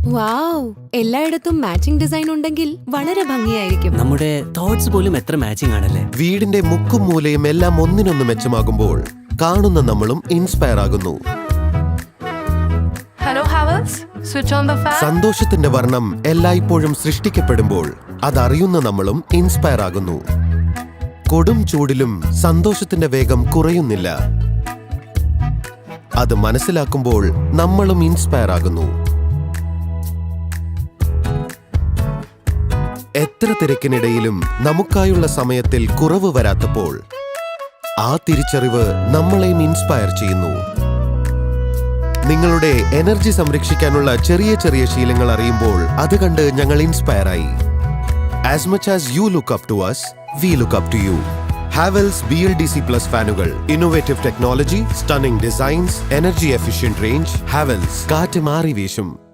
വാവ്, എല്ലായിടത്തും matching design ഉണ്ടെങ്കിൽ വളരെ ഭംഗിയായിരിക്കും. നമ്മുടെ തോട്ട്സ് പോലും എത്ര മാച്ചിങ് ആണല്ലേ. വീടിന്റെ മുക്കും മൂലയും എല്ലാം ഒന്നിനൊന്ന് മെച്ചമാകുമ്പോൾ കാണുന്ന നമ്മളും ഇൻസ്പയർ ആകുന്നു. Hello Havels, switch on the fan. സന്തോഷത്തിന്റെ വർണ്ണം എല്ലായ്പ്പോഴും സൃഷ്ടിക്കപ്പെടുമ്പോൾ അതറിയുന്ന നമ്മളും ഇൻസ്പയർ ആകുന്നു. കൊടും ചൂടിലും സന്തോഷത്തിന്റെ വേഗം കുറയുന്നില്ല. അത് മനസ്സിലാക്കുമ്പോൾ നമ്മളും ഇൻസ്പയർ ആകുന്നു. എത്ര തിരക്കിനിടയിലും നമുക്കായുള്ള സമയത്തിൽ കുറവ് വരാത്തപ്പോൾ ആ തിരിച്ചറിവ് നമ്മളെയും ഇൻസ്പയർ ചെയ്യുന്നു. നിങ്ങളുടെ എനർജി സംരക്ഷിക്കാനുള്ള ചെറിയ ചെറിയ ശീലങ്ങൾ അറിയുമ്പോൾ അത് കണ്ട് ഞങ്ങൾ ഇൻസ്പയർ ആയി. As much as you look up to us, we look up to you. Havells BLDC Plus ഫാനുകൾ, innovative technology, stunning designs, energy efficient range. Havells കാറ്റ് മാറി വീശും.